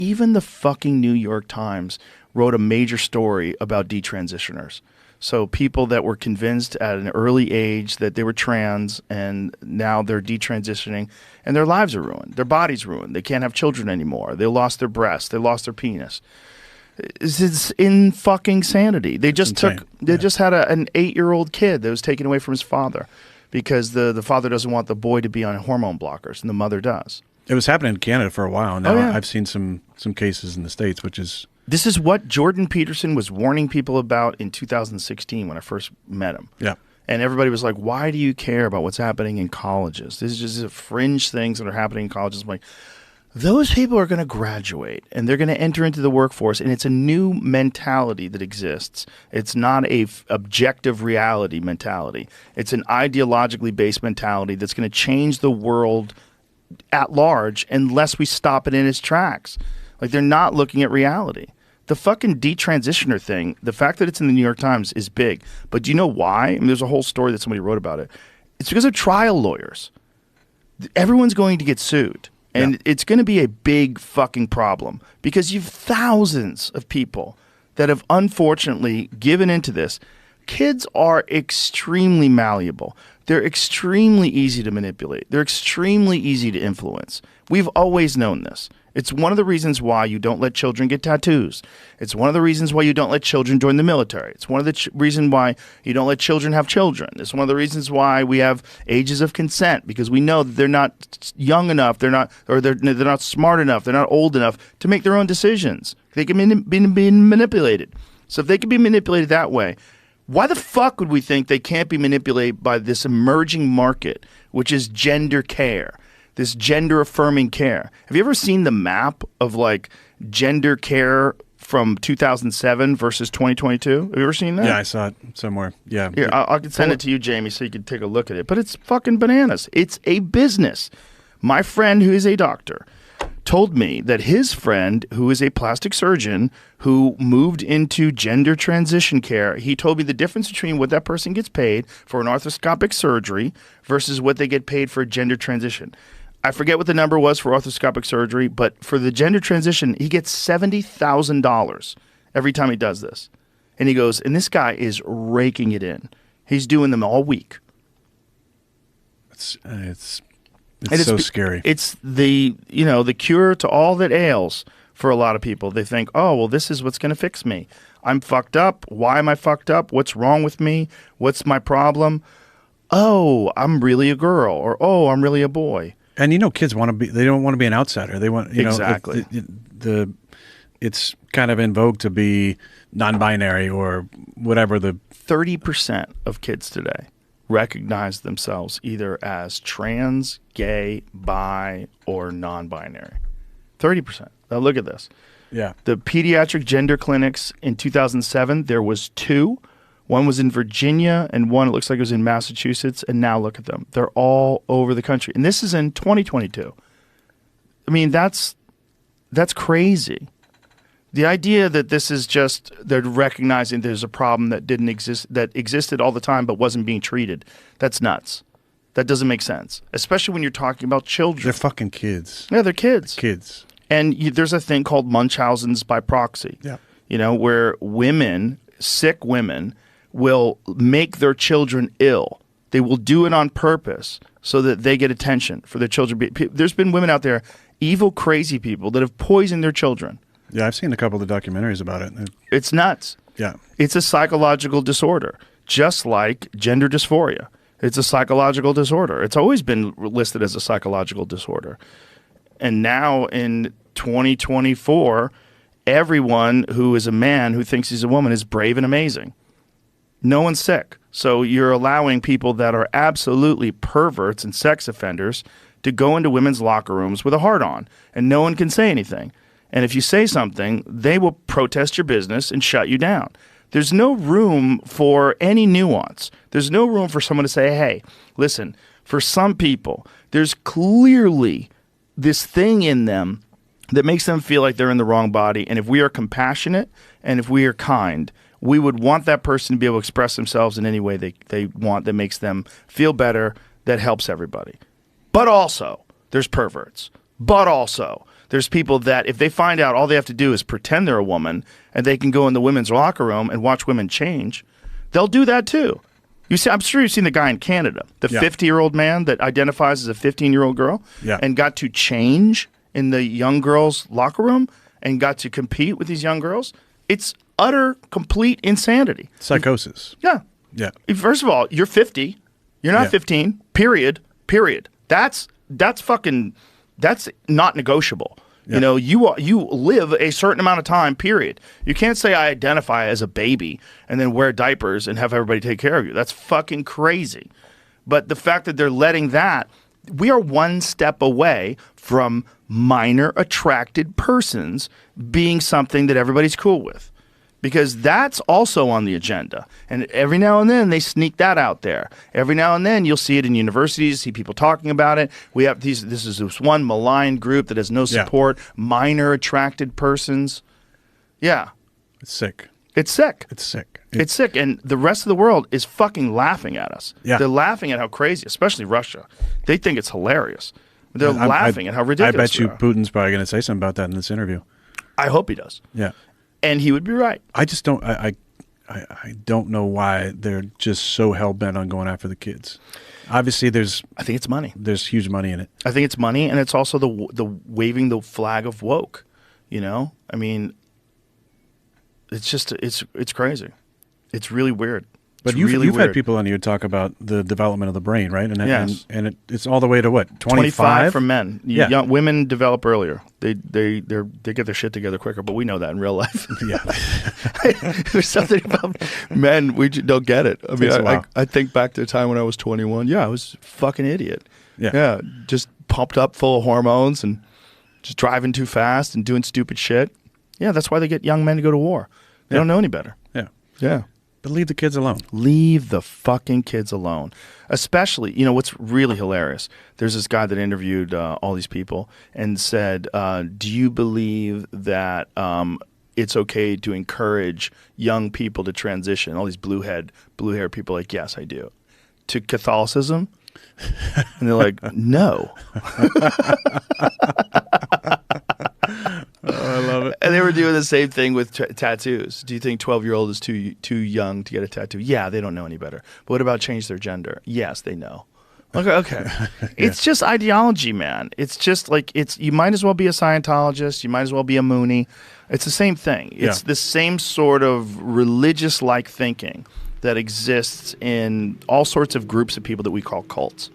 even the fucking New York Times wrote a major story about detransitioners. So people that were convinced at an early age that they were trans and now they're detransitioning and their lives are ruined. Their body's ruined. They can't have children anymore. They lost their breasts. They lost their penis. It's in fucking sanity. They just just had an 8-year-old kid that was taken away from his father because the father doesn't want the boy to be on hormone blockers and the mother does. It was happening in Canada for a while. Now I've seen some cases in the States, which is... This is what Jordan Peterson was warning people about in 2016 when I first met him. Yeah. And everybody was like, why do you care about what's happening in colleges? This is just fringe things that are happening in colleges. I'm like, those people are going to graduate and they're going to enter into the workforce, and it's a new mentality that exists. It's not a objective reality mentality. It's an ideologically based mentality that's going to change the world at large unless we stop it in its tracks. Like, they're not looking at reality. The fucking detransitioner thing, the fact that it's in the New York Times is big. But do you know why? I mean, there's a whole story that somebody wrote about it. It's because of trial lawyers. Everyone's going to get sued. And it's going to be a big fucking problem because you've thousands of people that have unfortunately given into this. Kids are extremely malleable. They're extremely easy to manipulate. They're extremely easy to influence. We've always known this. It's one of the reasons why you don't let children get tattoos. It's one of the reasons why you don't let children join the military. It's one of the reasons why you don't let children have children. It's one of the reasons why we have ages of consent, because we know that they're not young enough, they're not smart enough, they're not old enough to make their own decisions. They can be manipulated. So if they can be manipulated that way, why the fuck would we think they can't be manipulated by this emerging market, which is gender care? This gender-affirming care. Have you ever seen the map of, like, gender care from 2007 versus 2022? Have you ever seen that? Yeah, I saw it somewhere. Yeah. Here, I'll send it to you, Jamie, so you can take a look at it. But it's fucking bananas. It's a business. My friend, who is a doctor, told me that his friend, who is a plastic surgeon, who moved into gender transition care, he told me the difference between what that person gets paid for an arthroscopic surgery versus what they get paid for a gender transition. I forget what the number was for arthroscopic surgery, but for the gender transition, he gets $70,000 every time he does this. And he goes, and this guy is raking it in. He's doing them all week. It's so scary. It's the cure to all that ails for a lot of people. They think, oh, well, this is what's going to fix me. I'm fucked up. Why am I fucked up? What's wrong with me? What's my problem? Oh, I'm really a girl, or oh, I'm really a boy. And kids they don't want to be an outsider. They want, exactly. It's kind of in vogue to be non-binary or whatever. 30% of kids today recognize themselves either as trans, gay, bi, or non-binary. 30%. Now look at this. Yeah. The pediatric gender clinics in 2007, there was 2. One was in Virginia, and one, it looks like it was in Massachusetts, and now look at them. They're all over the country. And this is in 2022. I mean, that's crazy. The idea that this is just, they're recognizing there's a problem that didn't exist, that existed all the time but wasn't being treated, that's nuts. That doesn't make sense, especially when you're talking about children. They're fucking kids. Yeah, they're kids. Kids. And there's a thing called Munchausen's by proxy. Yeah. Where sick women, will make their children ill. They will do it on purpose so that they get attention for their children. There's been women out there, evil, crazy people, that have poisoned their children. Yeah, I've seen a couple of the documentaries about it. It's nuts. Yeah. It's a psychological disorder, just like gender dysphoria. It's a psychological disorder. It's always been listed as a psychological disorder. And now in 2024, everyone who is a man who thinks he's a woman is brave and amazing. No one's sick. So you're allowing people that are absolutely perverts and sex offenders to go into women's locker rooms with a heart on, and no one can say anything. And if you say something, they will protest your business and shut you down. There's no room for any nuance. There's no room for someone to say, hey, listen, for some people, there's clearly this thing in them that makes them feel like they're in the wrong body. And if we are compassionate and if we are kind, we would want that person to be able to express themselves in any way they want that makes them feel better, that helps everybody. But also, there's perverts. But also, There's people that if they find out all they have to do is pretend they're a woman and they can go in the women's locker room and watch women change, they'll do that too. You see, I'm sure you've seen the guy in Canada, the 50-year-old man that identifies as a 15-year-old girl and got to change in the young girls' locker room and got to compete with these young girls. It's utter, complete insanity. Psychosis. Yeah. Yeah. First of all, you're 50. You're not 15. Period. That's not negotiable. You know, you live a certain amount of time, period. You can't say I identify as a baby and then wear diapers and have everybody take care of you. That's fucking crazy. But the fact that they're letting that, we are one step away from minor attracted persons being something that everybody's cool with. Because that's also on the agenda. And every now and then they sneak that out there. Every now and then you'll see it in universities, see people talking about it. We have this is this one maligned group that has no support, minor attracted persons. Yeah. It's sick. It's sick. It's sick. It's sick. And the rest of the world is fucking laughing at us. Yeah. They're laughing at how crazy, especially Russia. They think it's hilarious. They're laughing at how ridiculous. I bet you Putin's probably going to say something about that in this interview. I hope he does. Yeah. And he would be right. I just don't. I don't know why they're just so hell bent on going after the kids. Obviously, I think it's money. There's huge money in it. I think it's money, and it's also the waving the flag of woke. You know, I mean, it's just it's crazy. It's really weird. But you've had people on here talk about the development of the brain, right? And and it's all the way to what, 25 for men. Young women develop earlier. They get their shit together quicker. But we know that in real life. Yeah, there's something about men we don't get it. I mean, I think back to the time when I was 21. Yeah, I was a fucking idiot. Yeah, just pumped up, full of hormones, and just driving too fast and doing stupid shit. Yeah, that's why they get young men to go to war. They don't know any better. Yeah. But leave the kids alone. Leave the fucking kids alone. Especially, you know, what's really hilarious. There's this guy that interviewed all these people and said, do you believe that it's okay to encourage young people to transition? All these blue-haired people are like, yes, I do. To Catholicism? And they're like, no. I love it. And they were doing the same thing with tattoos. Do you think 12-year-old is too young to get a tattoo? Yeah, they don't know any better. But what about change their gender? Yes, they know. Okay. It's just ideology, man. It's just like you might as well be a Scientologist. You might as well be a Mooney. It's the same thing. It's the same sort of religious-like thinking that exists in all sorts of groups of people that we call cults.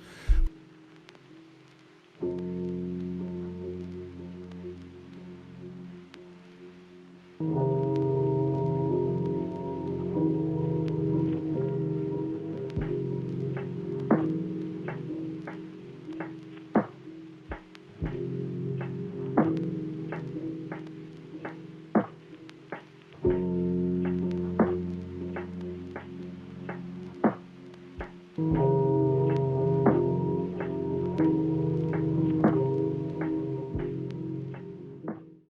Mm-hmm.